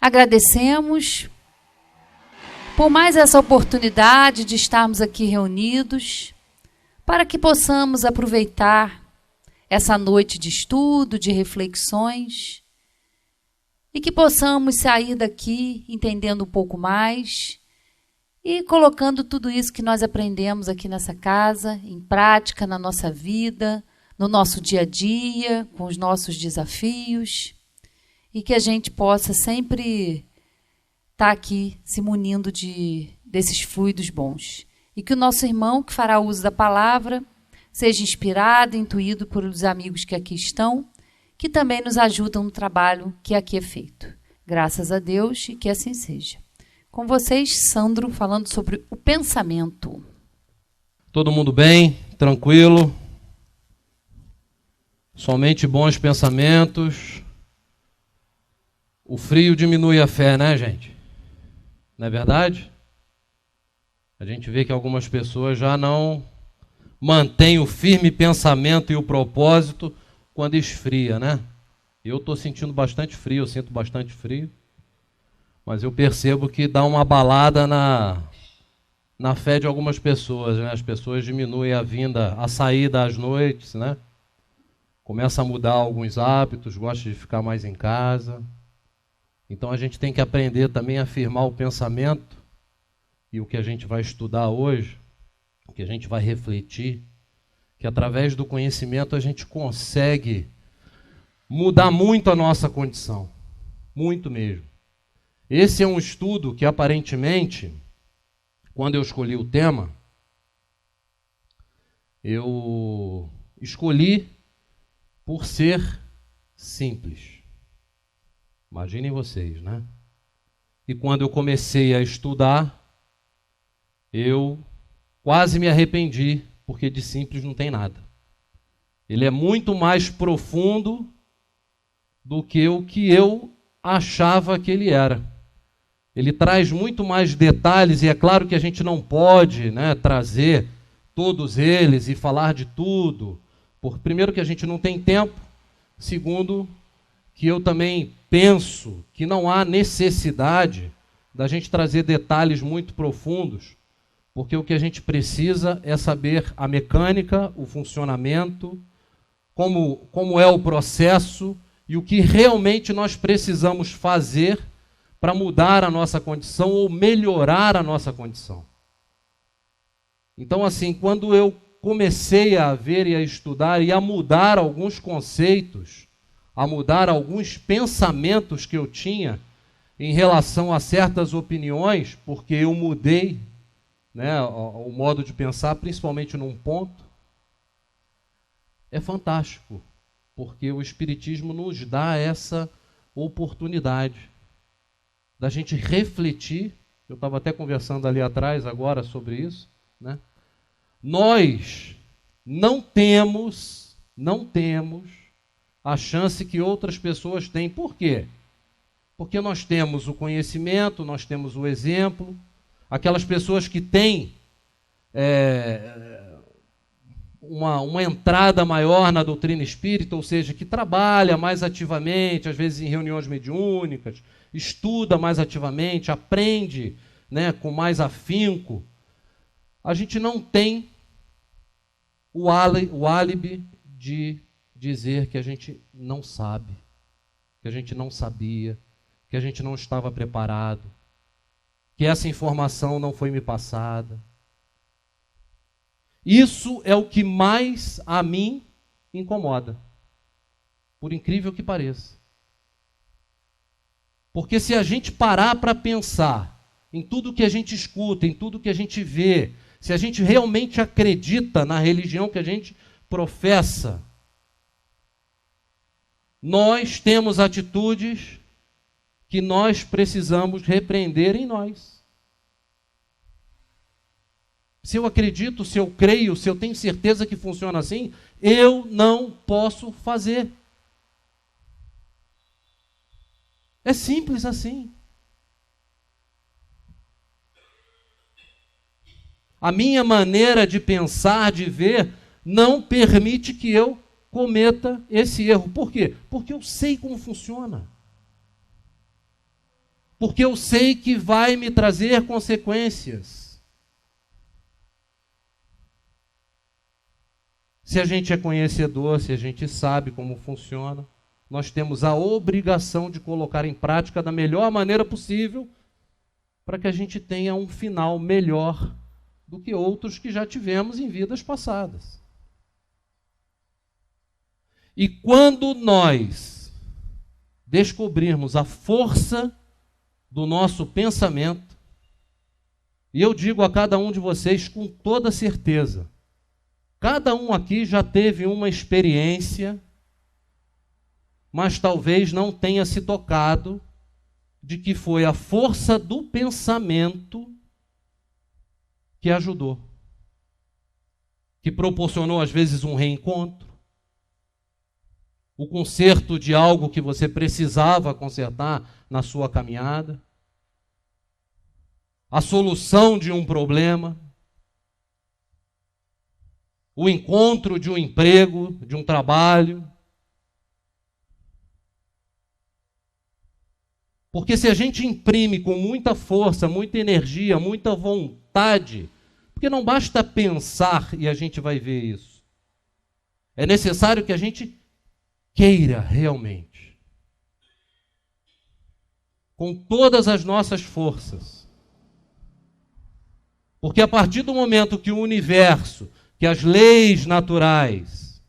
Agradecemos por mais essa oportunidade de estarmos aqui reunidos, para que possamos aproveitar essa noite de estudo, de reflexões, e que possamos sair daqui entendendo um pouco mais e colocando tudo isso que nós aprendemos aqui nessa casa em prática na nossa vida, no nosso dia a dia, com os nossos desafios, e que a gente possa sempre estar aqui se munindo desses fluidos bons. E que o nosso irmão que fará uso da palavra seja inspirado, intuído por os amigos que aqui estão, que também nos ajudam no trabalho que aqui é feito. Graças a Deus e que assim seja. Com vocês, Sandro, falando sobre o pensamento. Todo mundo bem? Tranquilo? Somente bons pensamentos. O frio diminui a fé, né, gente? Não é verdade? A gente vê que algumas pessoas já não mantêm o firme pensamento e o propósito quando esfria, né? Eu estou sentindo bastante frio, eu sinto bastante frio, mas eu percebo que dá uma abalada na fé de algumas pessoas, né? As pessoas diminuem a saída às noites, né? Começa a mudar alguns hábitos, gosta de ficar mais em casa. Então a gente tem que aprender também a firmar o pensamento. E o que a gente vai estudar hoje, o que a gente vai refletir, que através do conhecimento a gente consegue mudar muito a nossa condição. Muito mesmo. Esse é um estudo que aparentemente, quando eu escolhi o tema, eu escolhi por ser simples. Imaginem vocês, né? E quando eu comecei a estudar, eu quase me arrependi, porque de simples não tem nada. Ele é muito mais profundo do que o que eu achava que ele era. Ele traz muito mais detalhes, e é claro que a gente não pode, né, trazer todos eles e falar de tudo. Primeiro que a gente não tem tempo, segundo que eu também penso que não há necessidade da gente trazer detalhes muito profundos, porque o que a gente precisa é saber a mecânica, o funcionamento, como é o processo e o que realmente nós precisamos fazer para mudar a nossa condição ou melhorar a nossa condição. Então, assim, quando eu comecei a ver e a estudar e a mudar alguns conceitos, a mudar alguns pensamentos que eu tinha em relação a certas opiniões, porque eu mudei, né, o modo de pensar, principalmente num ponto, é fantástico, porque o Espiritismo nos dá essa oportunidade da gente refletir. Eu estava até conversando ali atrás agora sobre isso, né? Nós não temos a chance que outras pessoas têm. Por quê? Porque nós temos o conhecimento, nós temos o exemplo. Aquelas pessoas que têm uma entrada maior na doutrina espírita, ou seja, que trabalha mais ativamente, às vezes em reuniões mediúnicas, estuda mais ativamente, aprende, né, com mais afinco. A gente não tem o álibi de dizer que a gente não sabe, que a gente não sabia, que a gente não estava preparado, que essa informação não foi me passada. Isso é o que mais a mim incomoda, por incrível que pareça. Porque se a gente parar para pensar em tudo que a gente escuta, em tudo que a gente vê, se a gente realmente acredita na religião que a gente professa, nós temos atitudes que nós precisamos repreender em nós. Se eu acredito, se eu creio, se eu tenho certeza que funciona assim, eu não posso fazer. É simples assim. A minha maneira de pensar, de ver, não permite que eu cometa esse erro. Por quê? Porque eu sei como funciona. porque eu sei que vai me trazer consequências. Se a gente é conhecedor, se a gente sabe como funciona, nós temos a obrigação de colocar em prática da melhor maneira possível para que a gente tenha um final melhor do que outros que já tivemos em vidas passadas. E quando nós descobrirmos a força do nosso pensamento, e eu digo a cada um de vocês com toda certeza, cada um aqui já teve uma experiência, mas talvez não tenha se tocado de que foi a força do pensamento que ajudou, que proporcionou às vezes um reencontro, o conserto de algo que você precisava consertar na sua caminhada, a solução de um problema, o encontro de um emprego, de um trabalho. Porque se a gente imprime com muita força, muita energia, muita vontade, porque não basta pensar e a gente vai ver isso. É necessário que a gente queira realmente, com todas as nossas forças. Porque a partir do momento que o universo, que as leis naturais,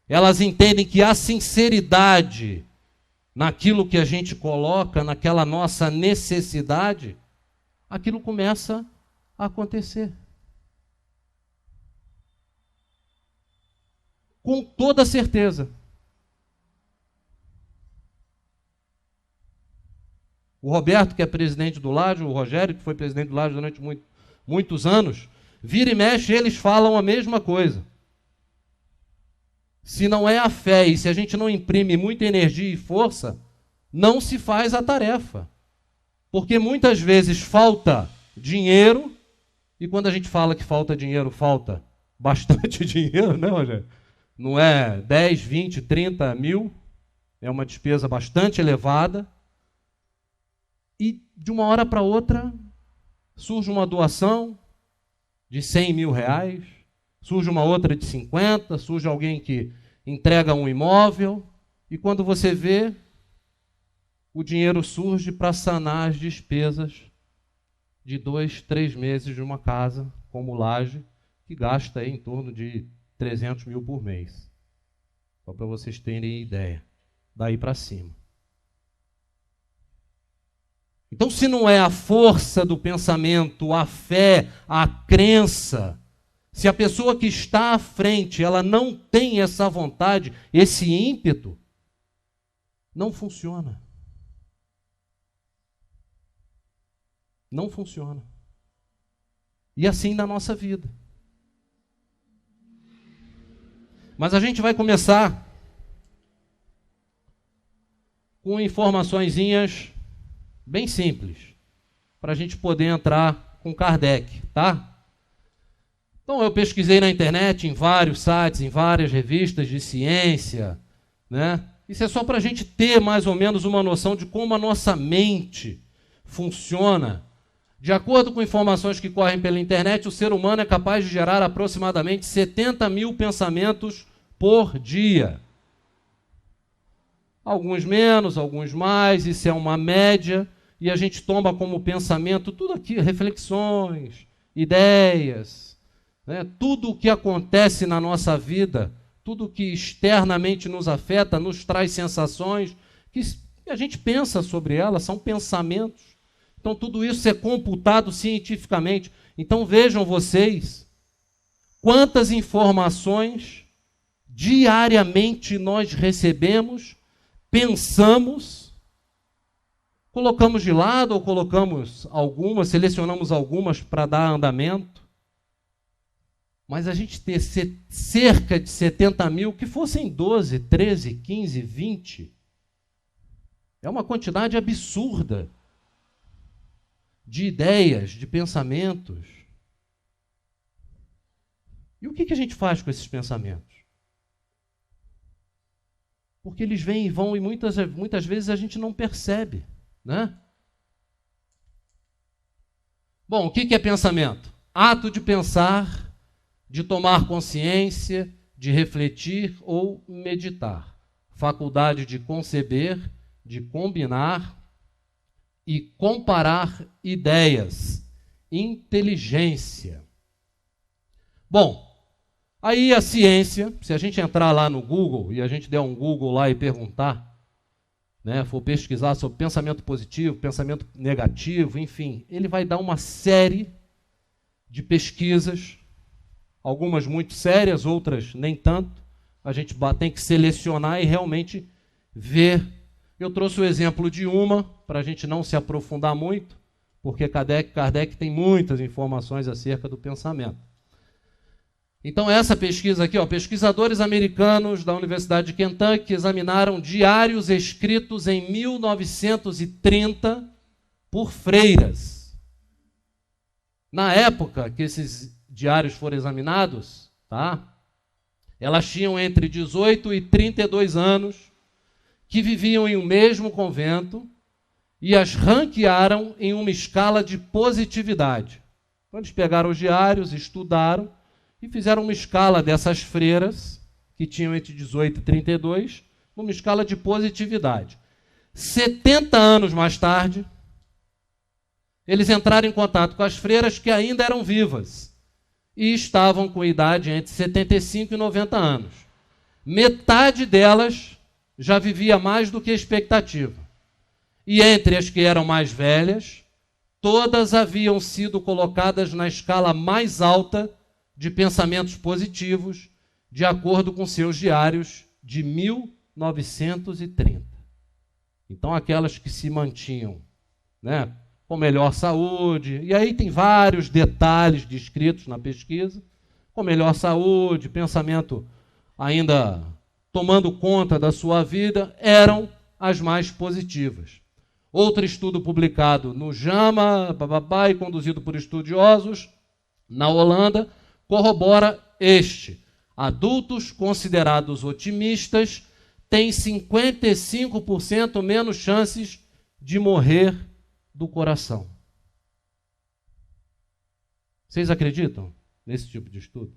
elas entendem que há sinceridade naquilo que a gente coloca, naquela nossa necessidade, aquilo começa a acontecer. Com toda certeza. O Roberto, que é presidente do Lágio, o Rogério, que foi presidente do Lágio durante muitos anos, vira e mexe, eles falam a mesma coisa. Se não é a fé e se a gente não imprime muita energia e força, não se faz a tarefa. Porque muitas vezes falta dinheiro, e quando a gente fala que falta dinheiro, falta bastante dinheiro, né, Rogério? Não é 10, 20, 30 mil, é uma despesa bastante elevada, e de uma hora para outra surge uma doação de 100 mil reais, surge uma outra de 50, surge alguém que entrega um imóvel, e quando você vê, o dinheiro surge para sanar as despesas de 2, 3 meses de uma casa como Laje, que gasta aí em torno de 300 mil por mês. Só para vocês terem ideia. Daí para cima. Então, se não é a força do pensamento, a fé, a crença, se a pessoa que está à frente, ela não tem essa vontade, esse ímpeto, não funciona. Não funciona. E assim na nossa vida. Mas a gente vai começar com informaçõezinhas bem simples, para a gente poder entrar com Kardec, tá? Então eu pesquisei na internet, em vários sites, em várias revistas de ciência, né? Isso é só para a gente ter mais ou menos uma noção de como a nossa mente funciona. De acordo com informações que correm pela internet, o ser humano é capaz de gerar aproximadamente 70 mil pensamentos por dia. Alguns menos, alguns mais, isso é uma média, e a gente toma como pensamento tudo aqui, reflexões, ideias, né? Tudo o que acontece na nossa vida, tudo que externamente nos afeta, nos traz sensações, que a gente pensa sobre elas, são pensamentos. Então tudo isso é computado cientificamente. Então vejam vocês quantas informações diariamente nós recebemos, pensamos, colocamos de lado ou colocamos algumas, selecionamos algumas para dar andamento. Mas a gente ter cerca de 70 mil, que fossem 12, 13, 15, 20, é uma quantidade absurda de ideias, de pensamentos. E o que a gente faz com esses pensamentos? Porque eles vêm e vão e muitas vezes a gente não percebe, né? Bom, o que é pensamento? Ato de pensar, de tomar consciência, de refletir ou meditar. Faculdade de conceber, de combinar e comparar ideias. Inteligência. Bom, aí a ciência, se a gente entrar lá no Google e a gente der um Google lá e perguntar, né, for pesquisar sobre pensamento positivo, pensamento negativo, enfim, ele vai dar uma série de pesquisas, algumas muito sérias, outras nem tanto. A gente tem que selecionar e realmente ver. Eu trouxe o exemplo de uma, para a gente não se aprofundar muito, porque Kardec tem muitas informações acerca do pensamento. Então, essa pesquisa aqui, pesquisadores americanos da Universidade de Kentucky examinaram diários escritos em 1930 por freiras. Na época que esses diários foram examinados, elas tinham entre 18 e 32 anos, que viviam em um mesmo convento e as ranquearam em uma escala de positividade. Então, eles pegaram os diários, estudaram, e fizeram uma escala dessas freiras, que tinham entre 18 e 32, uma escala de positividade. 70 anos mais tarde, eles entraram em contato com as freiras que ainda eram vivas e estavam com idade entre 75 e 90 anos. Metade delas já vivia mais do que a expectativa. E entre as que eram mais velhas, todas haviam sido colocadas na escala mais alta de pensamentos positivos, de acordo com seus diários de 1930. Então, aquelas que se mantinham, com melhor saúde, e aí tem vários detalhes descritos na pesquisa, com melhor saúde, pensamento ainda tomando conta da sua vida, eram as mais positivas. Outro estudo publicado no JAMA, e conduzido por estudiosos, na Holanda, corrobora este. Adultos considerados otimistas têm 55% menos chances de morrer do coração. Vocês acreditam nesse tipo de estudo?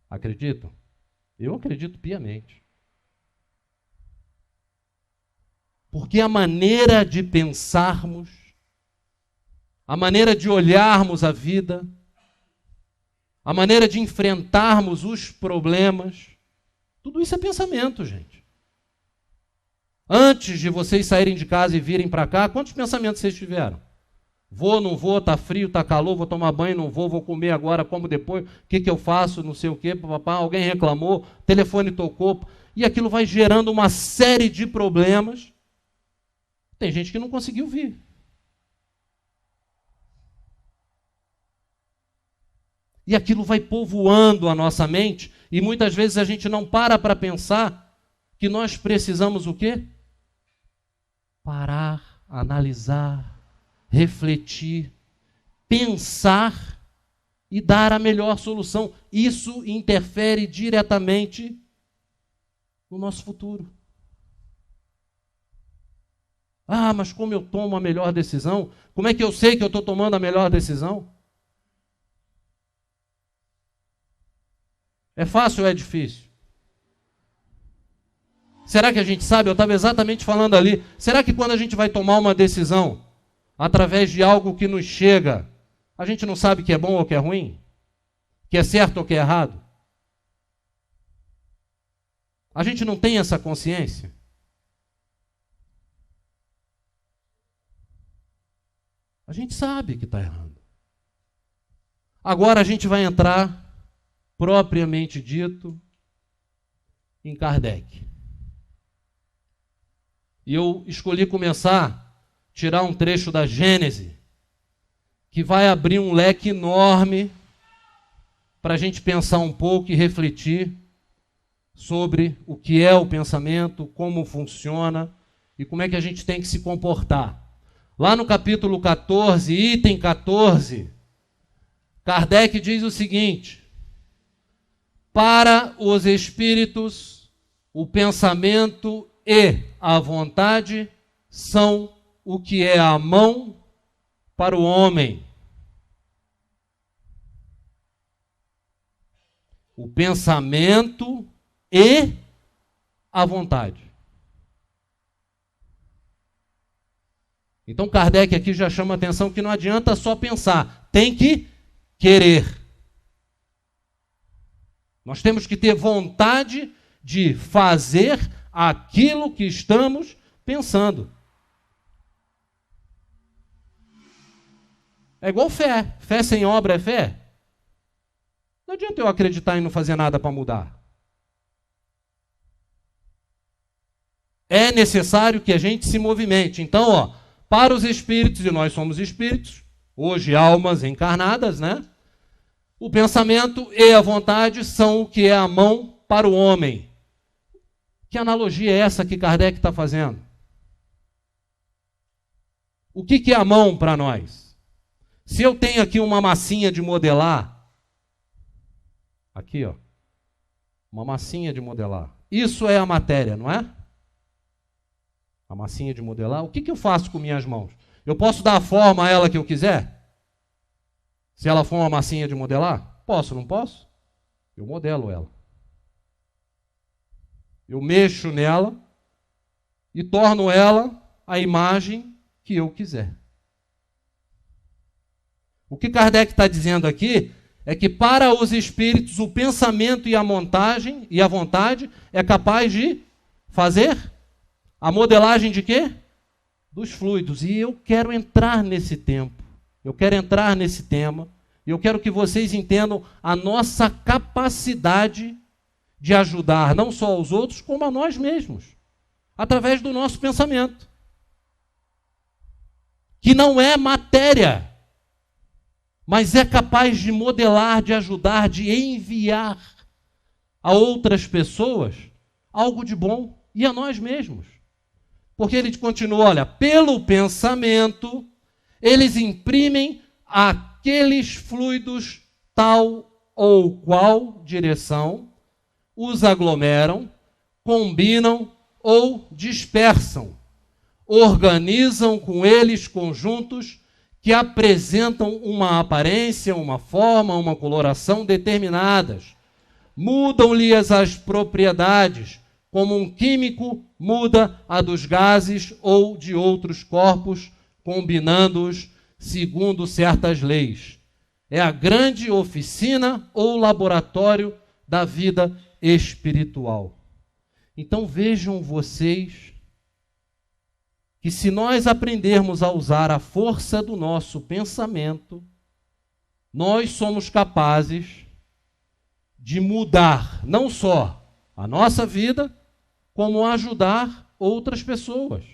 Acreditam? Eu acredito piamente. Porque a maneira de pensarmos, a maneira de olharmos a vida, a maneira de enfrentarmos os problemas, tudo isso é pensamento, gente. Antes de vocês saírem de casa e virem para cá, quantos pensamentos vocês tiveram? Vou, não vou, tá frio, tá calor, vou tomar banho, não vou comer agora, como depois, o que eu faço, não sei o quê, papapá, alguém reclamou, telefone tocou, e aquilo vai gerando uma série de problemas. Tem gente que não conseguiu vir. E aquilo vai povoando a nossa mente, e muitas vezes a gente não para pensar que nós precisamos o quê? Parar, analisar, refletir, pensar e dar a melhor solução. Isso interfere diretamente no nosso futuro. Ah, mas como eu tomo a melhor decisão? Como é que eu sei que eu estou tomando a melhor decisão? É fácil ou é difícil? Será que a gente sabe? Eu estava exatamente falando ali. Será que quando a gente vai tomar uma decisão, através de algo que nos chega, a gente não sabe que é bom ou que é ruim? Que é certo ou que é errado? A gente não tem essa consciência? A gente sabe que está errando. Agora a gente vai entrar, propriamente dito, em Kardec. E eu escolhi começar, tirar um trecho da Gênese, que vai abrir um leque enorme para a gente pensar um pouco e refletir sobre o que é o pensamento, como funciona e como é que a gente tem que se comportar. Lá no capítulo 14, item 14, Kardec diz o seguinte: para os espíritos, o pensamento e a vontade são o que é a mão para o homem. O pensamento e a vontade. Então Kardec aqui já chama a atenção que não adianta só pensar, tem que querer. Nós temos que ter vontade de fazer aquilo que estamos pensando. É igual fé. Fé sem obra é fé? Não adianta eu acreditar e não fazer nada para mudar. É necessário que a gente se movimente. Então, para os espíritos, e nós somos espíritos, hoje almas encarnadas, né? O pensamento e a vontade são o que é a mão para o homem. Que analogia é essa que Kardec está fazendo? O que é a mão para nós? Se eu tenho aqui uma massinha de modelar, aqui, uma massinha de modelar, isso é a matéria, não é? A massinha de modelar, o que eu faço com minhas mãos? Eu posso dar a forma a ela que eu quiser? Se ela for uma massinha de modelar? Posso, não posso? Eu modelo ela. Eu mexo nela e torno ela a imagem que eu quiser. O que Kardec está dizendo aqui é que para os espíritos o pensamento e a vontade é capaz de fazer a modelagem de quê? Dos fluidos. E eu quero entrar nesse tempo. Eu quero entrar nesse tema. E eu quero que vocês entendam a nossa capacidade de ajudar não só aos outros, como a nós mesmos. Através do nosso pensamento. Que não é matéria, mas é capaz de modelar, de ajudar, de enviar a outras pessoas algo de bom e a nós mesmos. Porque ele continua, olha, pelo pensamento, eles imprimem aqueles fluidos tal ou qual direção, os aglomeram, combinam ou dispersam, organizam com eles conjuntos que apresentam uma aparência, uma forma, uma coloração determinadas, mudam-lhes as propriedades, como um químico muda a dos gases ou de outros corpos, combinando-os segundo certas leis. É a grande oficina ou laboratório da vida espiritual. Então vejam vocês que se nós aprendermos a usar a força do nosso pensamento, nós somos capazes de mudar não só a nossa vida, como ajudar outras pessoas.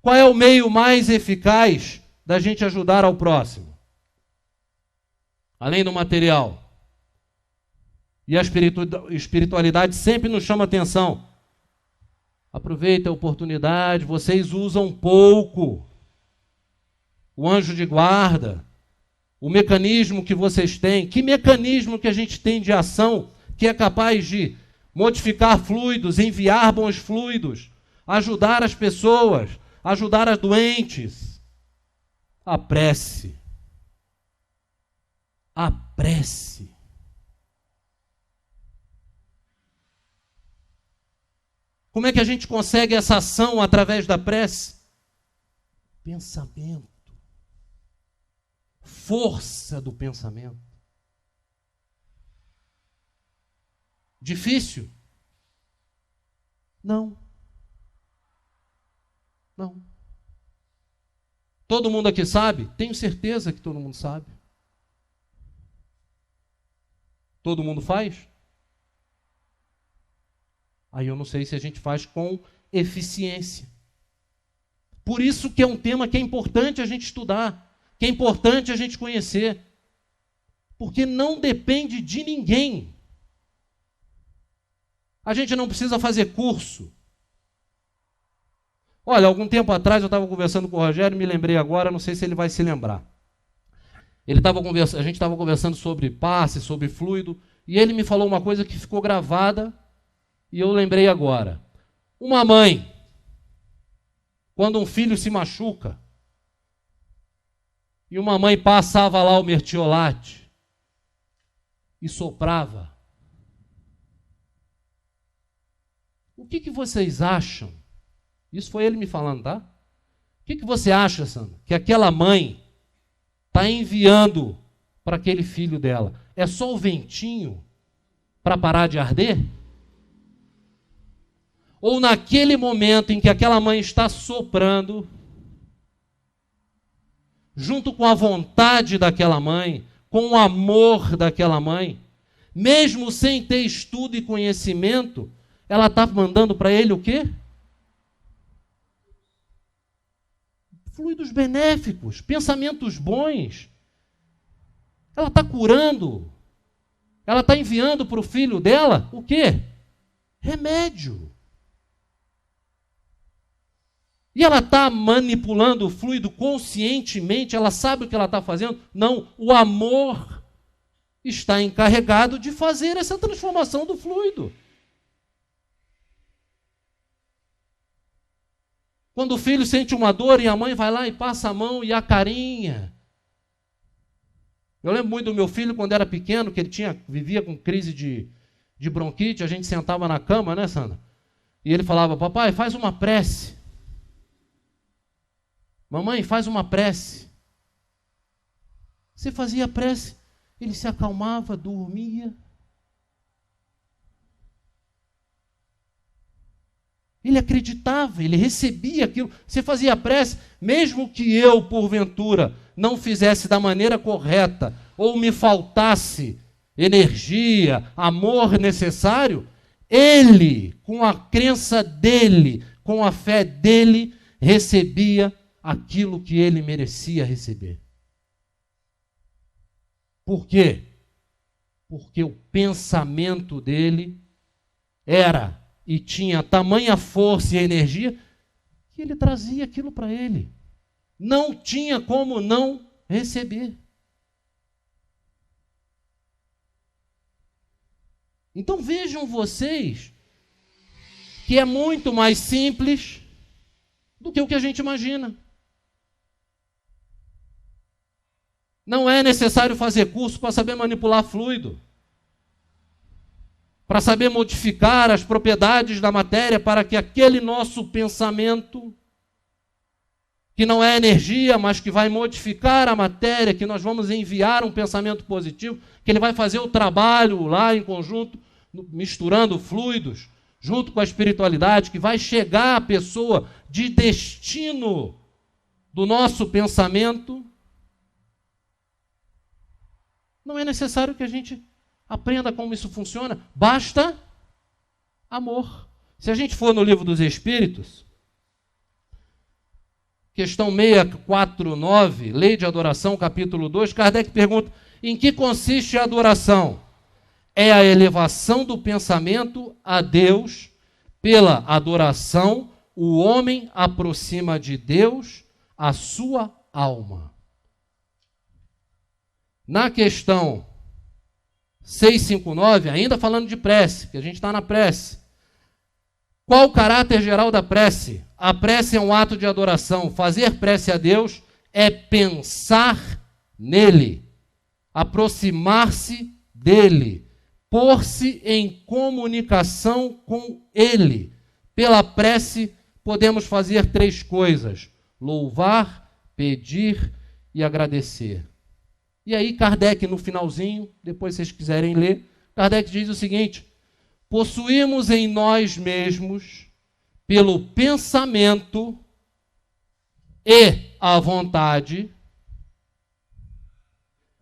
Qual é o meio mais eficaz da gente ajudar ao próximo? Além do material. E a espiritualidade sempre nos chama atenção. Aproveita a oportunidade, vocês usam pouco. O anjo de guarda, o mecanismo que vocês têm, que mecanismo que a gente tem de ação que é capaz de modificar fluidos, enviar bons fluidos, ajudar as pessoas, ajudar as doentes? A prece. A prece. Como é que a gente consegue essa ação através da prece? Pensamento. Força do pensamento. Difícil? Não. Não. Todo mundo aqui sabe? Tenho certeza que todo mundo sabe. Todo mundo faz? Aí eu não sei se a gente faz com eficiência. Por isso que é um tema que é importante a gente estudar, que é importante a gente conhecer. Porque não depende de ninguém. A gente não precisa fazer curso. Olha, algum tempo atrás eu estava conversando com o Rogério, me lembrei agora, não sei se ele vai se lembrar. A gente estava conversando sobre passe, sobre fluido, e ele me falou uma coisa que ficou gravada, e eu lembrei agora. Uma mãe, Quando um filho se machuca e uma mãe passava lá o mertiolate e soprava, o que vocês acham? Isso foi ele me falando, tá? O que você acha, Sandra, que aquela mãe está enviando para aquele filho dela? É só o ventinho para parar de arder? Ou naquele momento em que aquela mãe está soprando, junto com a vontade daquela mãe, com o amor daquela mãe, mesmo sem ter estudo e conhecimento, ela está mandando para ele o quê? Fluidos benéficos, pensamentos bons. Ela está curando. Ela está enviando para o filho dela o quê? Remédio. E ela está manipulando o fluido conscientemente, ela sabe o que ela está fazendo? Não, o amor está encarregado de fazer essa transformação do fluido. Quando o filho sente uma dor e a mãe vai lá e passa a mão e acarinha. Eu lembro muito do meu filho quando era pequeno, que ele vivia com crise de bronquite, a gente sentava na cama, né, Sandra? E ele falava, papai, faz uma prece. Mamãe, faz uma prece. Você fazia a prece, ele se acalmava, dormia. Ele acreditava, ele recebia aquilo. Você fazia a prece, mesmo que eu, porventura, não fizesse da maneira correta, ou me faltasse energia, amor necessário, ele, com a crença dele, com a fé dele, recebia aquilo que ele merecia receber. Por quê? Porque o pensamento dele era e tinha tamanha força e energia que ele trazia aquilo para ele. Não tinha como não receber. Então vejam vocês que é muito mais simples do que o que a gente imagina. Não é necessário fazer curso para saber manipular fluido, para saber modificar as propriedades da matéria para que aquele nosso pensamento, que não é energia, mas que vai modificar a matéria, que nós vamos enviar um pensamento positivo, que ele vai fazer o trabalho lá em conjunto, misturando fluidos, junto com a espiritualidade, que vai chegar à pessoa de destino do nosso pensamento. Não é necessário que a gente aprenda como isso funciona, basta amor. Se a gente for no Livro dos Espíritos, questão 649, Lei de Adoração, capítulo 2, Kardec pergunta, em que consiste a adoração? É a elevação do pensamento a Deus. Pela adoração, o homem aproxima de Deus a sua alma. Na questão 659, ainda falando de prece, que a gente está na prece. Qual o caráter geral da prece? A prece é um ato de adoração. Fazer prece a Deus é pensar nele, aproximar-se dele, pôr-se em comunicação com ele. Pela prece, podemos fazer 3 coisas: louvar, pedir e agradecer. E aí Kardec, no finalzinho, depois se vocês quiserem ler, Kardec diz o seguinte: possuímos em nós mesmos, pelo pensamento e a vontade,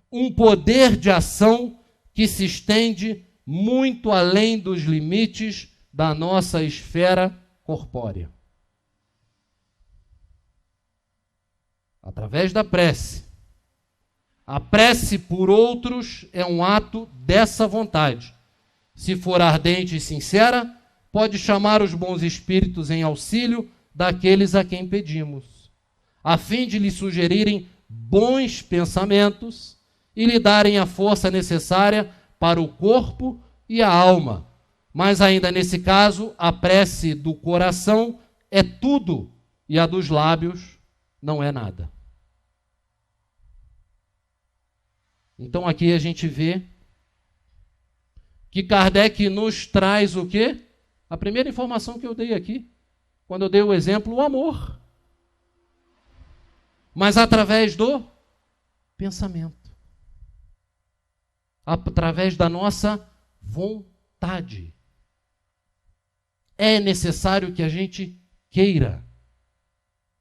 um poder de ação que se estende muito além dos limites da nossa esfera corpórea. Através da prece. A prece por outros é um ato dessa vontade. Se for ardente e sincera, pode chamar os bons espíritos em auxílio daqueles a quem pedimos, a fim de lhe sugerirem bons pensamentos e lhe darem a força necessária para o corpo e a alma. Mas ainda nesse caso, a prece do coração é tudo e a dos lábios não é nada. Então aqui a gente vê que Kardec nos traz o quê? A primeira informação que eu dei aqui, quando eu dei o exemplo, o amor. Mas através do pensamento. Através da nossa vontade. É necessário que a gente queira.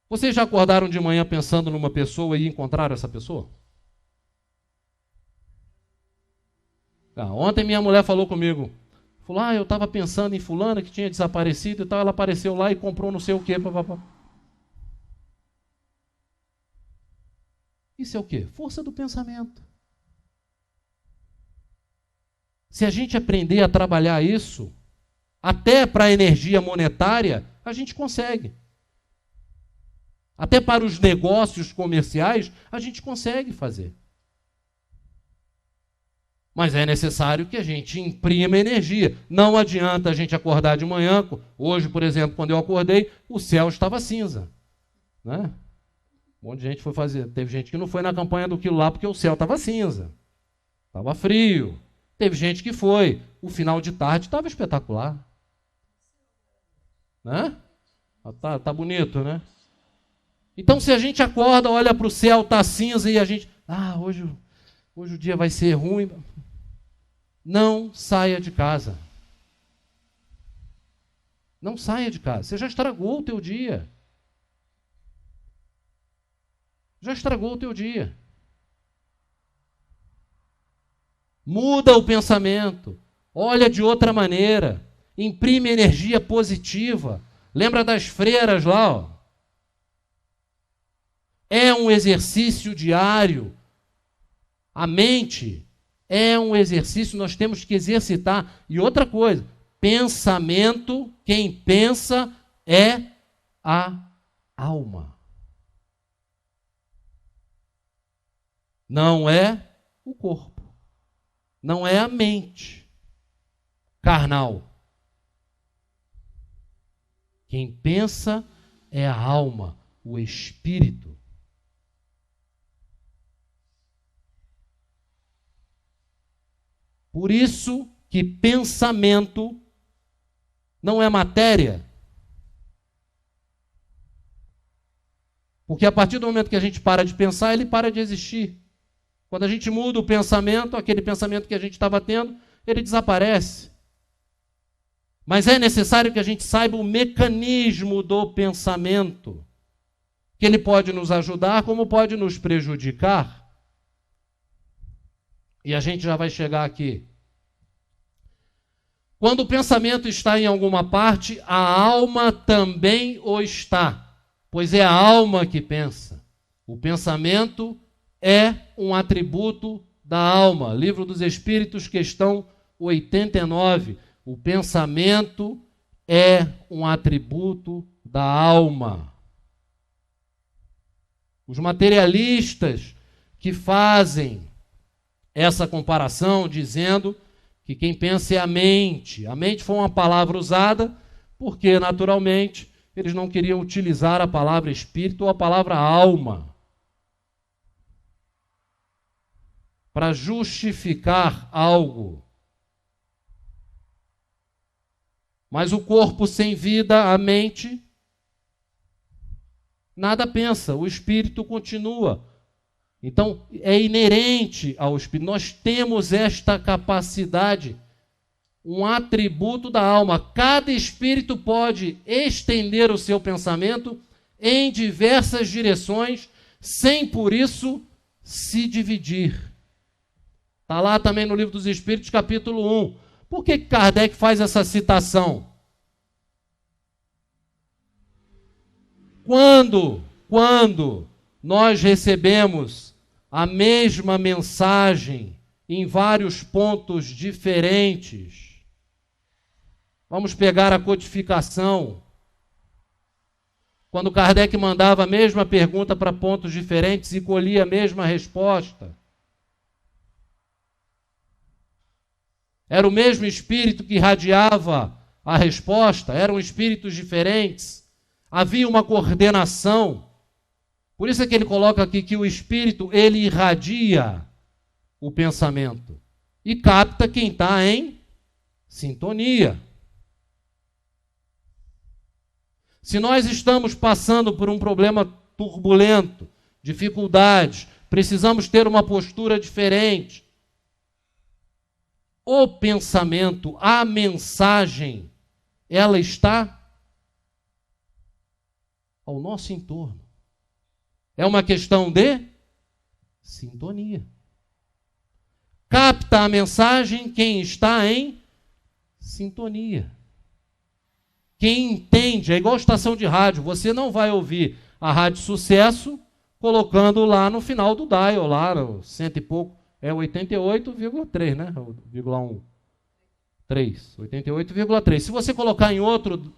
Vocês já acordaram de manhã pensando numa pessoa e encontraram essa pessoa? Ontem minha mulher falou comigo. Falou, eu estava pensando em fulana que tinha desaparecido e tal. Ela apareceu lá e comprou não sei o quê. Papapá. Isso é o quê? Força do pensamento. Se a gente aprender a trabalhar isso, até para a energia monetária, a gente consegue. Até para os negócios comerciais, a gente consegue fazer. Mas é necessário que a gente imprima energia. Não adianta a gente acordar de manhã. Hoje, por exemplo, quando eu acordei, o céu estava cinza. Né? Um monte de gente foi fazer. Teve gente que não foi na campanha do quilo lá porque o céu estava cinza. Estava frio. Teve gente que foi. O final de tarde estava espetacular. Né? Tá bonito, né? Então, se a gente acorda, olha para o céu, está cinza, e a gente... hoje o dia vai ser ruim. Não saia de casa. Não saia de casa. Você já estragou o teu dia. Já estragou o teu dia. Muda o pensamento. Olha de outra maneira. Imprime energia positiva. Lembra das freiras lá, ó. É um exercício diário. A mente é um exercício, nós temos que exercitar. E outra coisa, pensamento, quem pensa é a alma. Não é o corpo. Não é a mente carnal. Quem pensa é a alma, o espírito. Por isso que pensamento não é matéria. Porque a partir do momento que a gente para de pensar, ele para de existir. Quando a gente muda o pensamento, aquele pensamento que a gente estava tendo, ele desaparece. Mas é necessário que a gente saiba o mecanismo do pensamento, que ele pode nos ajudar, como pode nos prejudicar. E a gente já vai chegar aqui. Quando o pensamento está em alguma parte, a alma também o está, pois é a alma que pensa. O pensamento é um atributo da alma. Livro dos Espíritos, questão 89. O pensamento é um atributo da alma. Os materialistas que fazem essa comparação dizendo que quem pensa é a mente. A mente foi uma palavra usada porque, naturalmente, eles não queriam utilizar a palavra espírito ou a palavra alma para justificar algo. Mas o corpo sem vida, a mente, nada pensa, o espírito continua. Então, é inerente ao espírito. Nós temos esta capacidade, um atributo da alma. Cada espírito pode estender o seu pensamento em diversas direções, sem por isso se dividir. Está lá também no Livro dos Espíritos, capítulo 1. Por que Kardec faz essa citação? Quando nós recebemos a mesma mensagem em vários pontos diferentes, vamos pegar a codificação. Quando Kardec mandava a mesma pergunta para pontos diferentes e colhia a mesma resposta, era o mesmo espírito que irradiava a resposta, eram espíritos diferentes. Havia uma coordenação. Por isso é que ele coloca aqui que o espírito, ele irradia o pensamento e capta quem está em sintonia. Se nós estamos passando por um problema turbulento, dificuldades, precisamos ter uma postura diferente. O pensamento, a mensagem, ela está ao nosso entorno. É uma questão de sintonia. Capta a mensagem quem está em sintonia. Quem entende, é igual estação de rádio, você não vai ouvir a Rádio Sucesso colocando lá no final do dial, lá, cento e pouco, é 88,3, né? 88,3. Se você colocar em outro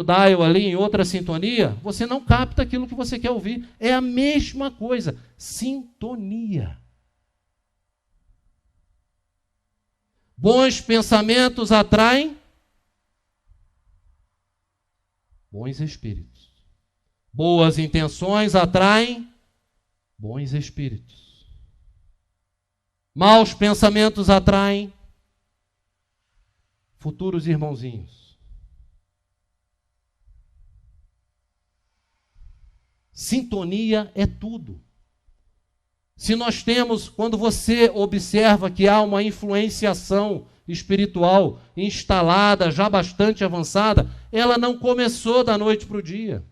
dial ali, em outra sintonia, você não capta aquilo que você quer ouvir. É a mesma coisa, sintonia. Bons pensamentos atraem bons espíritos. Boas intenções atraem bons espíritos. Maus pensamentos atraem futuros irmãozinhos. Sintonia é tudo. Se nós temos, quando você observa que há uma influenciação espiritual instalada, já bastante avançada, ela não começou da noite para o dia.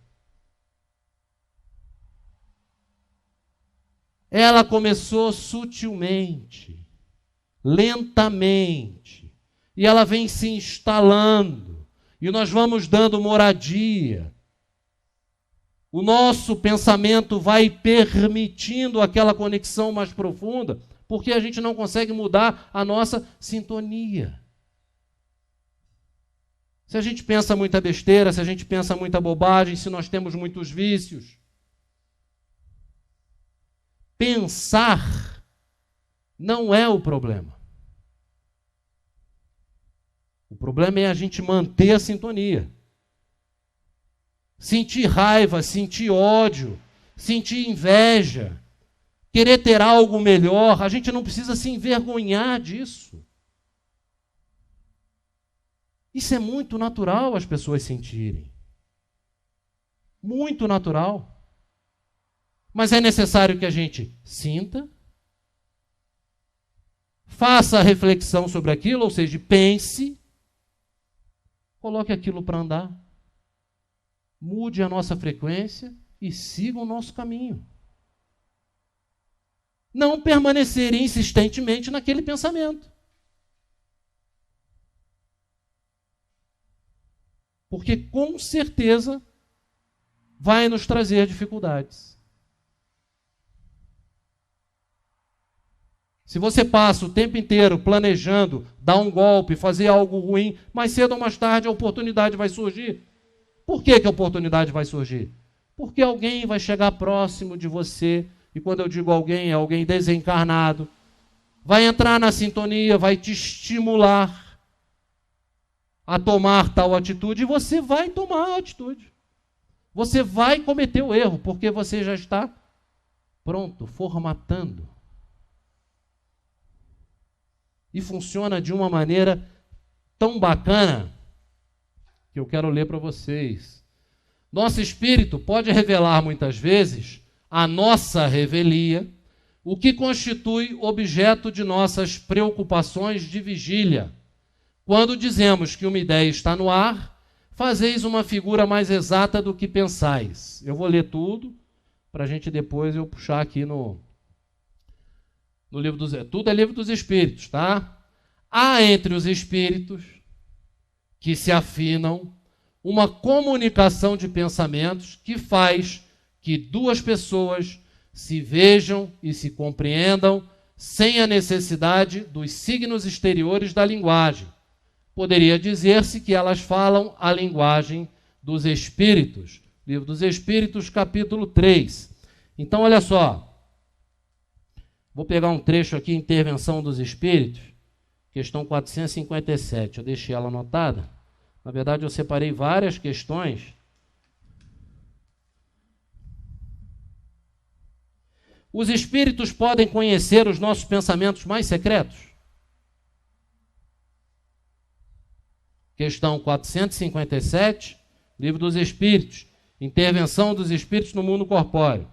Ela começou sutilmente, lentamente, e ela vem se instalando, e nós vamos dando moradia. O nosso pensamento vai permitindo aquela conexão mais profunda, porque a gente não consegue mudar a nossa sintonia. Se a gente pensa muita besteira, se a gente pensa muita bobagem, se nós temos muitos vícios, pensar não é o problema. O problema é a gente manter a sintonia. Sentir raiva, sentir ódio, sentir inveja, querer ter algo melhor, a gente não precisa se envergonhar disso. Isso é muito natural as pessoas sentirem. Muito natural. Mas é necessário que a gente sinta, faça a reflexão sobre aquilo, ou seja, pense, coloque aquilo para andar, mude a nossa frequência e siga o nosso caminho. Não permanecer insistentemente naquele pensamento. Porque com certeza vai nos trazer dificuldades. Se você passa o tempo inteiro planejando dar um golpe, fazer algo ruim, mais cedo ou mais tarde a oportunidade vai surgir. Por que a oportunidade vai surgir? Porque alguém vai chegar próximo de você, e quando eu digo alguém, é alguém desencarnado, vai entrar na sintonia, vai te estimular a tomar tal atitude, e você vai tomar a atitude. Você vai cometer o erro, porque você já está pronto, formatando. E funciona de uma maneira tão bacana que eu quero ler para vocês. Nosso espírito pode revelar muitas vezes a nossa revelia, o que constitui objeto de nossas preocupações de vigília. Quando dizemos que uma ideia está no ar, fazeis uma figura mais exata do que pensais. Eu vou ler tudo, para a gente depois eu puxar aqui no livro dos... Tudo é livro dos espíritos, tá? Há entre os espíritos que se afinam uma comunicação de pensamentos que faz que duas pessoas se vejam e se compreendam sem a necessidade dos signos exteriores da linguagem. Poderia dizer-se que elas falam a linguagem dos espíritos. Livro dos Espíritos, capítulo 3. Então, olha só. Vou pegar um trecho aqui, Intervenção dos Espíritos, questão 457. Eu deixei ela anotada. Na verdade, eu separei várias questões Os espíritos podem conhecer os nossos pensamentos mais secretos? Questão 457, Livro dos Espíritos. Intervenção dos espíritos no mundo corpóreo.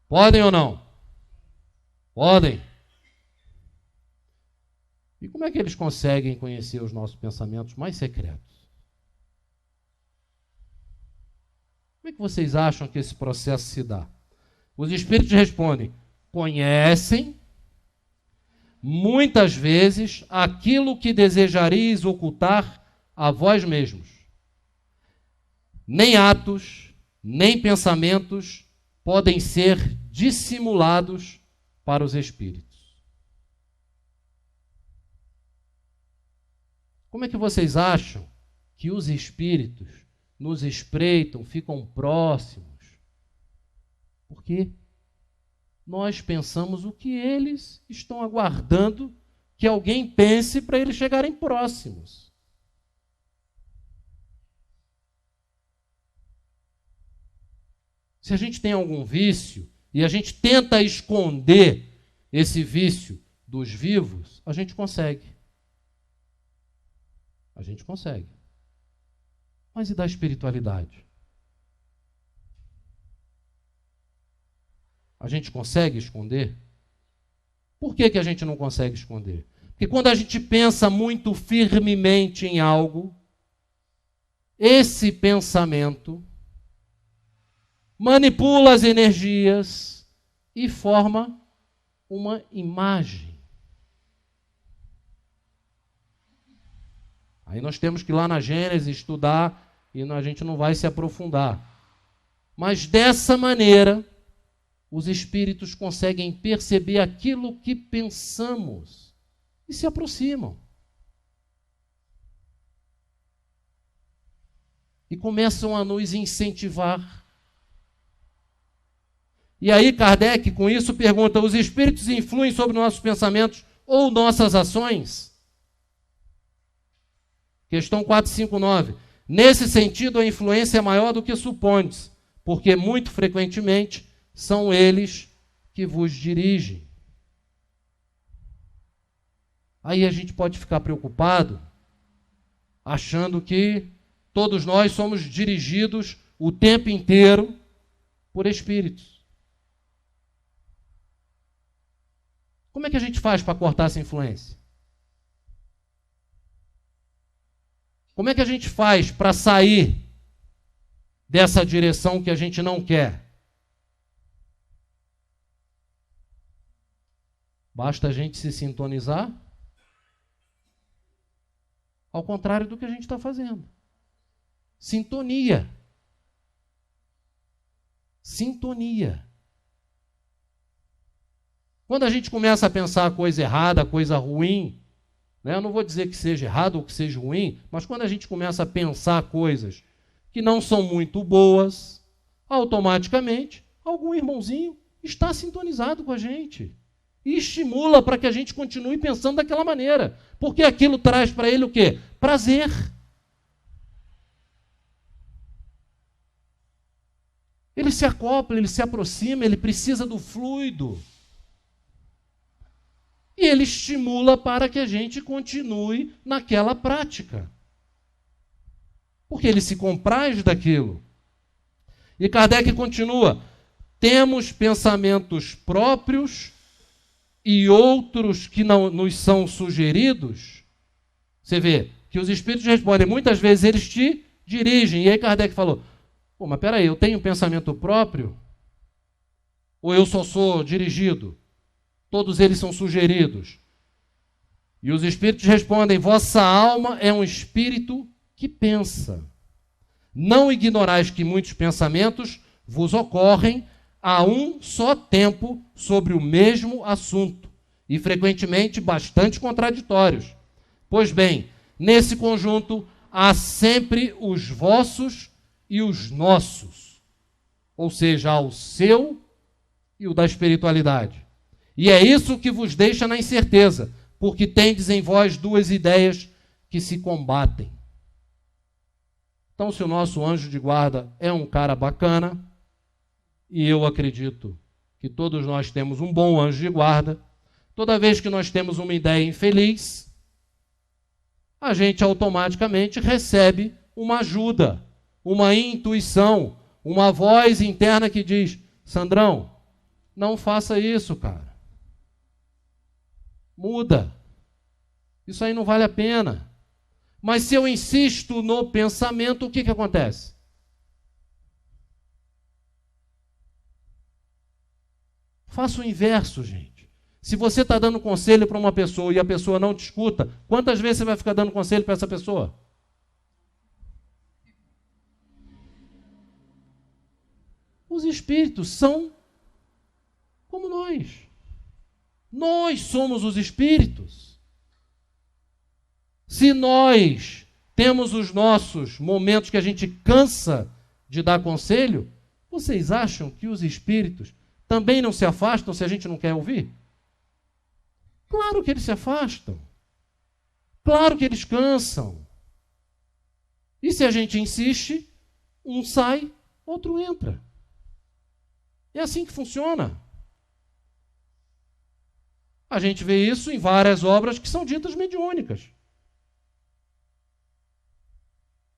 Podem ou não? Podem. E como é que eles conseguem conhecer os nossos pensamentos mais secretos? Como é que vocês acham que esse processo se dá? Os espíritos respondem: conhecem, muitas vezes, aquilo que desejareis ocultar a vós mesmos. Nem atos, nem pensamentos podem ser dissimulados para os espíritos. Como é que vocês acham que os espíritos nos espreitam, ficam próximos? Porque nós pensamos o que eles estão aguardando que alguém pense para eles chegarem próximos. Se a gente tem algum vício e a gente tenta esconder esse vício dos vivos, a gente consegue. A gente consegue. Mas e da espiritualidade? A gente consegue esconder? Por que a gente não consegue esconder? Porque quando a gente pensa muito firmemente em algo, esse pensamento manipula as energias e forma uma imagem. Aí nós temos que ir lá na Gênesis estudar e a gente não vai se aprofundar. Mas dessa maneira, os espíritos conseguem perceber aquilo que pensamos e se aproximam. E começam a nos incentivar. E aí Kardec, com isso, pergunta: os espíritos influem sobre nossos pensamentos ou nossas ações? Questão 459. Nesse sentido, a influência é maior do que supondes, porque muito frequentemente são eles que vos dirigem. Aí a gente pode ficar preocupado, achando que todos nós somos dirigidos o tempo inteiro por espíritos. Como é que a gente faz para cortar essa influência? Como é que a gente faz para sair dessa direção que a gente não quer? Basta a gente se sintonizar ao contrário do que a gente está fazendo. Sintonia. Sintonia. Quando a gente começa a pensar coisa errada, coisa ruim, né? Eu não vou dizer que seja errado ou que seja ruim, mas quando a gente começa a pensar coisas que não são muito boas, automaticamente algum irmãozinho está sintonizado com a gente e estimula para que a gente continue pensando daquela maneira, porque aquilo traz para ele o quê? Prazer. Ele se acopla, ele se aproxima, ele precisa do fluido. E ele estimula para que a gente continue naquela prática. Porque ele se compraz daquilo. E Kardec continua: temos pensamentos próprios e outros que não nos são sugeridos. Você vê que os espíritos respondem, muitas vezes eles te dirigem. E aí Kardec falou: pô, mas peraí, eu tenho um pensamento próprio? Ou eu só sou dirigido? Todos eles são sugeridos. E os espíritos respondem: vossa alma é um espírito que pensa. Não ignorais que muitos pensamentos vos ocorrem a um só tempo sobre o mesmo assunto, e frequentemente bastante contraditórios. Pois bem, nesse conjunto há sempre os vossos e os nossos, ou seja, há o seu e o da espiritualidade. E é isso que vos deixa na incerteza, porque tendes em vós duas ideias que se combatem. Então, se o nosso anjo de guarda é um cara bacana, e eu acredito que todos nós temos um bom anjo de guarda, toda vez que nós temos uma ideia infeliz, a gente automaticamente recebe uma ajuda, uma intuição, uma voz interna que diz: Sandrão, não faça isso, cara. Muda. Isso aí não vale a pena. Mas se eu insisto no pensamento, o que acontece? Faça o inverso, gente. Se você está dando conselho para uma pessoa e a pessoa não te escuta, quantas vezes você vai ficar dando conselho para essa pessoa? Os espíritos são como nós. Nós somos os espíritos. Se nós temos os nossos momentos que a gente cansa de dar conselho, vocês acham que os espíritos também não se afastam se a gente não quer ouvir? Claro que eles se afastam. Claro que eles cansam. E se a gente insiste, um sai, outro entra. É assim que funciona. A gente vê isso em várias obras que são ditas mediúnicas.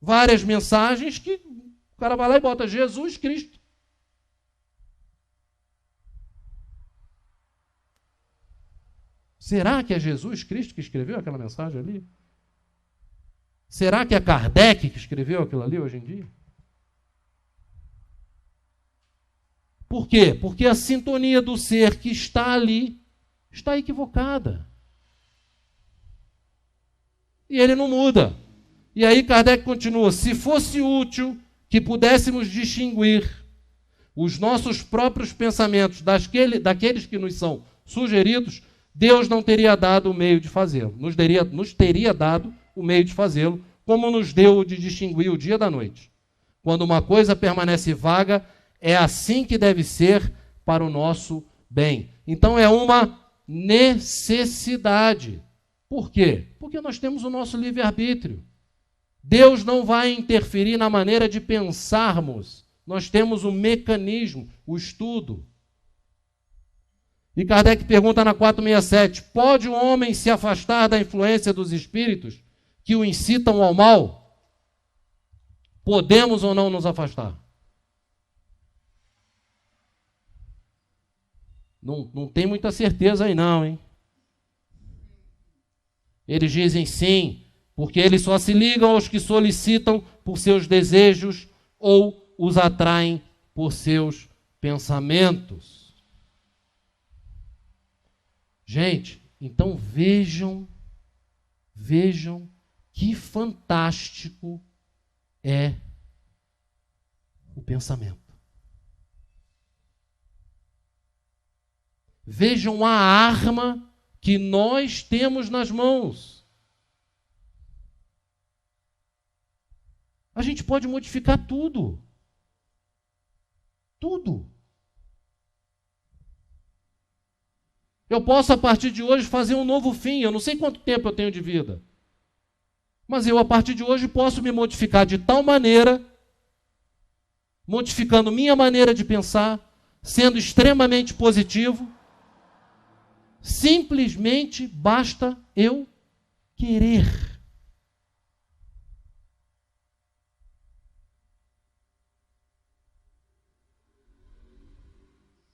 Várias mensagens que o cara vai lá e bota Jesus Cristo. Será que é Jesus Cristo que escreveu aquela mensagem ali? Será que é Kardec que escreveu aquilo ali hoje em dia? Por quê? Porque a sintonia do ser que está ali está equivocada. E ele não muda. E aí Kardec continua: se fosse útil que pudéssemos distinguir os nossos próprios pensamentos daqueles que nos são sugeridos, Deus não teria dado o meio de fazê-lo. Nos teria dado o meio de fazê-lo, como nos deu o de distinguir o dia da noite. Quando uma coisa permanece vaga, é assim que deve ser para o nosso bem. Então é uma necessidade. Por quê? Porque nós temos o nosso livre-arbítrio. Deus não vai interferir na maneira de pensarmos. Nós temos o mecanismo, o estudo. E Kardec pergunta na 467, pode o homem se afastar da influência dos espíritos que o incitam ao mal? Podemos ou não nos afastar? Não tem muita certeza aí não, hein? Eles dizem sim, porque eles só se ligam aos que solicitam por seus desejos ou os atraem por seus pensamentos. Gente, então vejam que fantástico é o pensamento. Vejam a arma que nós temos nas mãos. A gente pode modificar tudo. Tudo. Eu posso, a partir de hoje, fazer um novo fim. Eu não sei quanto tempo eu tenho de vida. Mas eu, a partir de hoje, posso me modificar de tal maneira, modificando minha maneira de pensar, sendo extremamente positivo. Simplesmente basta eu querer.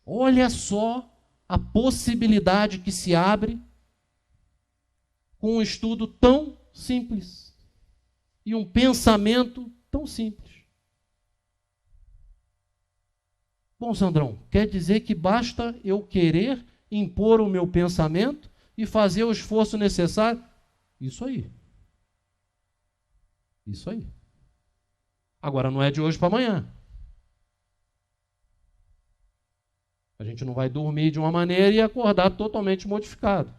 Olha só a possibilidade que se abre com um estudo tão simples e um pensamento tão simples. Bom, Sandrão, quer dizer que basta eu querer impor o meu pensamento e fazer o esforço necessário? Isso aí. Isso aí. Agora não é de hoje para amanhã. A gente não vai dormir de uma maneira e acordar totalmente modificado.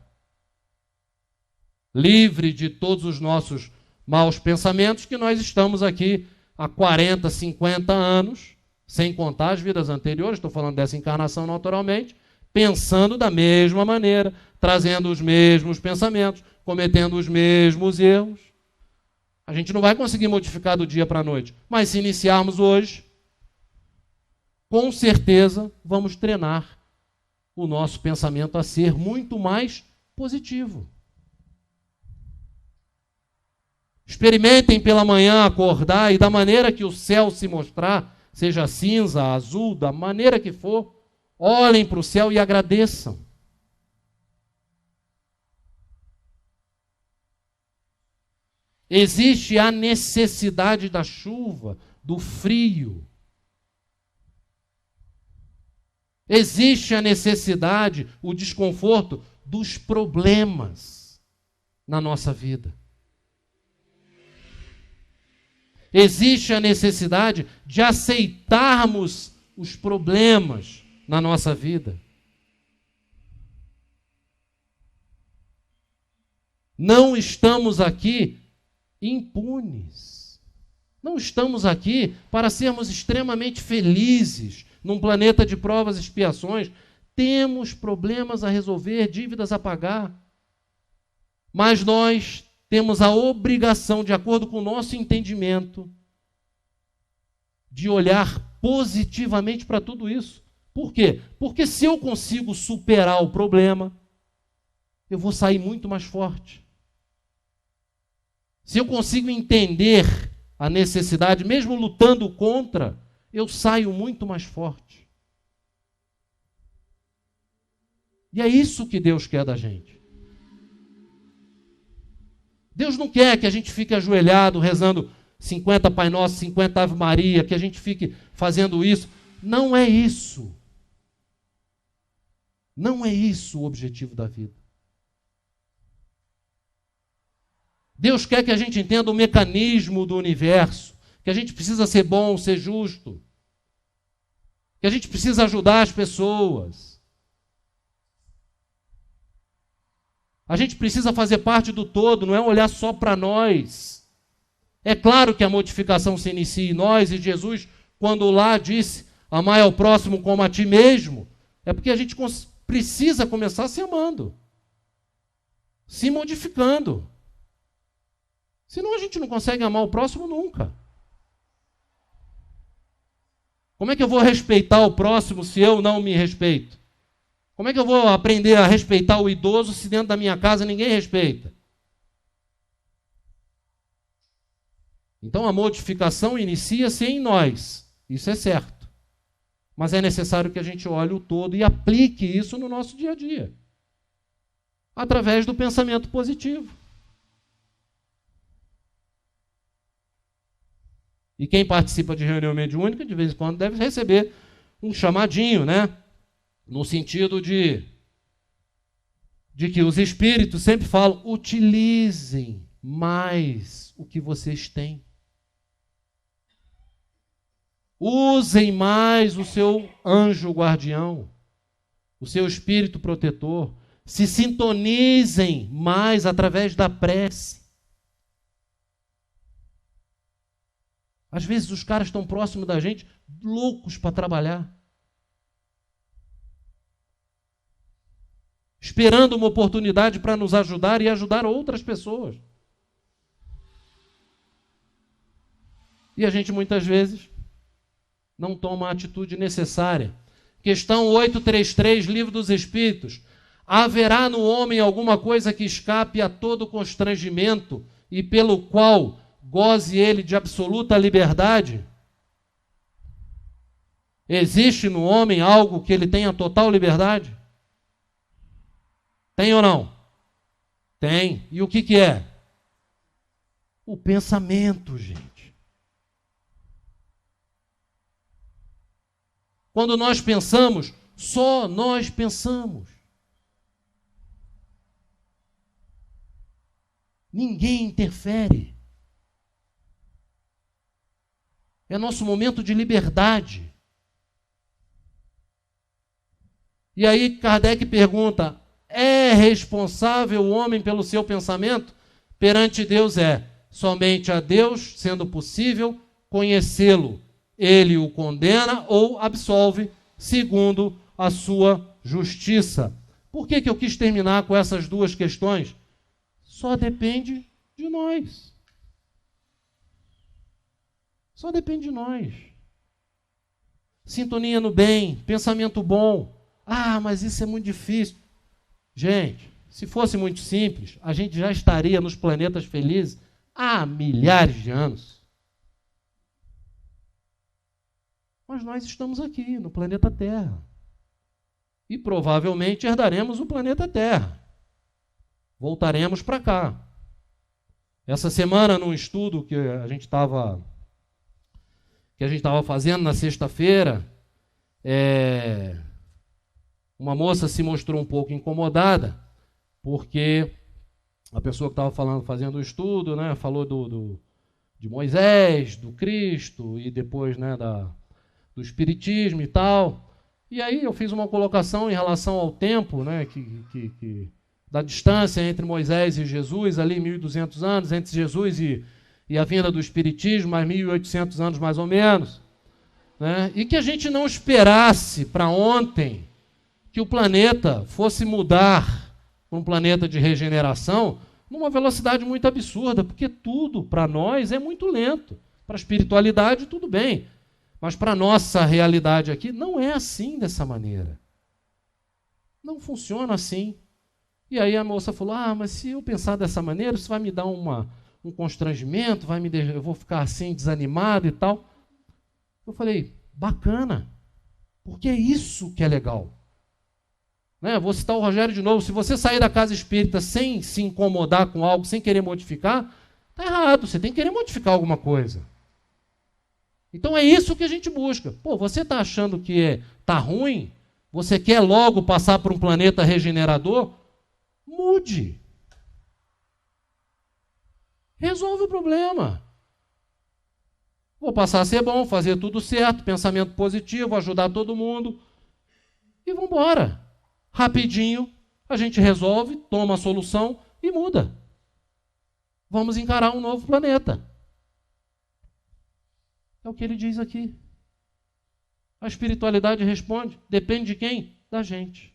Livre de todos os nossos maus pensamentos, que nós estamos aqui há 40, 50 anos, sem contar as vidas anteriores, estou falando dessa encarnação naturalmente, pensando da mesma maneira, trazendo os mesmos pensamentos, cometendo os mesmos erros. A gente não vai conseguir modificar do dia para a noite, mas se iniciarmos hoje, com certeza vamos treinar o nosso pensamento a ser muito mais positivo. Experimentem pela manhã acordar e da maneira que o céu se mostrar, seja cinza, azul, da maneira que for, olhem para o céu e agradeçam. Existe a necessidade da chuva, do frio. Existe a necessidade, o desconforto dos problemas na nossa vida. Existe a necessidade de aceitarmos os problemas na nossa vida. Não estamos aqui impunes. Não estamos aqui para sermos extremamente felizes num planeta de provas e expiações. Temos problemas a resolver, dívidas a pagar. Mas nós temos a obrigação, de acordo com o nosso entendimento, de olhar positivamente para tudo isso. Por quê? Porque se eu consigo superar o problema, eu vou sair muito mais forte. Se eu consigo entender a necessidade, mesmo lutando contra, eu saio muito mais forte. E é isso que Deus quer da gente. Deus não quer que a gente fique ajoelhado, rezando 50 Pai Nosso, 50 Ave Maria, que a gente fique fazendo isso. Não é isso. Não é isso o objetivo da vida. Deus quer que a gente entenda o mecanismo do universo, que a gente precisa ser bom, ser justo, que a gente precisa ajudar as pessoas. A gente precisa fazer parte do todo, não é olhar só para nós. É claro que a modificação se inicia em nós, e Jesus, quando lá disse, amai ao próximo como a ti mesmo, é porque a gente precisa começar se amando, se modificando. Senão a gente não consegue amar o próximo nunca. Como é que eu vou respeitar o próximo se eu não me respeito? Como é que eu vou aprender a respeitar o idoso se dentro da minha casa ninguém respeita? Então a modificação inicia-se em nós. Isso é certo. Mas é necessário que a gente olhe o todo e aplique isso no nosso dia a dia. Através do pensamento positivo. E quem participa de reunião mediúnica, de vez em quando, deve receber um chamadinho, né? No sentido de que os espíritos sempre falam, utilizem mais o que vocês têm. Usem mais o seu anjo guardião, o seu espírito protetor. Se sintonizem mais através da prece. Às vezes os caras estão próximos da gente, loucos para trabalhar. Esperando uma oportunidade para nos ajudar e ajudar outras pessoas. E a gente muitas vezes não toma a atitude necessária. Questão 833, Livro dos Espíritos. Haverá no homem alguma coisa que escape a todo constrangimento e pelo qual goze ele de absoluta liberdade? Existe no homem algo que ele tenha total liberdade? Tem ou não? Tem. E o que é? O pensamento, gente. Quando nós pensamos, só nós pensamos. Ninguém interfere. É nosso momento de liberdade. E aí Kardec pergunta, é responsável o homem pelo seu pensamento? Perante Deus é. Somente a Deus, sendo possível, conhecê-lo. Ele o condena ou absolve, segundo a sua justiça. Por que eu quis terminar com essas duas questões? Só depende de nós. Só depende de nós. Sintonia no bem, pensamento bom, Ah, mas isso é muito difícil. Gente, se fosse muito simples, a gente já estaria nos planetas felizes há milhares de anos. Mas nós estamos aqui, no planeta Terra. E provavelmente herdaremos o planeta Terra. Voltaremos para cá. Essa semana, num estudo que a gente estava fazendo na sexta-feira, uma moça se mostrou um pouco incomodada, porque a pessoa que estava fazendo o estudo, né, falou de Moisés, do Cristo, e depois, né, do Espiritismo e tal. E aí eu fiz uma colocação em relação ao tempo, né, da distância entre Moisés e Jesus, ali 1.200 anos, entre Jesus e a vinda do Espiritismo, mais 1.800 anos mais ou menos. Né? E que a gente não esperasse para ontem que o planeta fosse mudar para um planeta de regeneração numa velocidade muito absurda, porque tudo para nós é muito lento. Para a espiritualidade, tudo bem. Mas para a nossa realidade aqui, não é assim dessa maneira. Não funciona assim. E aí a moça falou, mas se eu pensar dessa maneira, isso vai me dar um constrangimento, eu vou ficar assim desanimado e tal. Eu falei, bacana, porque é isso que é legal. Né? Vou citar o Rogério de novo, se você sair da casa espírita sem se incomodar com algo, sem querer modificar, está errado, você tem que querer modificar alguma coisa. Então é isso que a gente busca. Pô, você está achando que está ruim? Você quer logo passar por um planeta regenerador? Mude. Resolve o problema. Vou passar a ser bom, fazer tudo certo, pensamento positivo, ajudar todo mundo. E vamos embora. Rapidinho, a gente resolve, toma a solução e muda. Vamos encarar um novo planeta. É o que ele diz aqui. A espiritualidade responde, depende de quem? Da gente.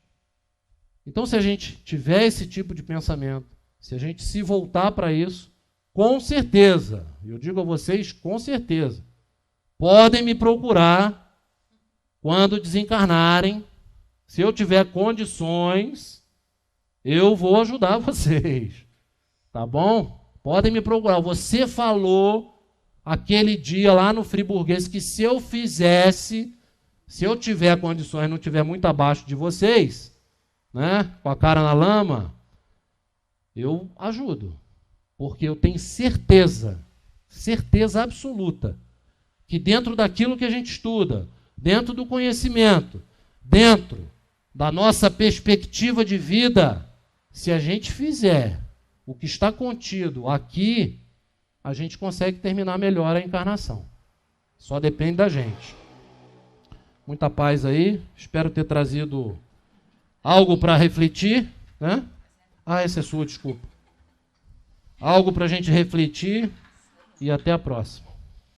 Então, se a gente tiver esse tipo de pensamento, se a gente se voltar para isso, com certeza, eu digo a vocês, com certeza, podem me procurar quando desencarnarem. Se eu tiver condições, eu vou ajudar vocês. Tá bom? Podem me procurar. Você falou aquele dia lá no Friburguês que se eu fizesse, se eu tiver condições, não tiver muito abaixo de vocês, né, com a cara na lama, eu ajudo. Porque eu tenho certeza absoluta, que dentro daquilo que a gente estuda, dentro do conhecimento, dentro da nossa perspectiva de vida, se a gente fizer o que está contido aqui, a gente consegue terminar melhor a encarnação. Só depende da gente. Muita paz aí. Espero ter trazido algo para refletir, né? Essa é sua, desculpa. Algo para a gente refletir e até a próxima.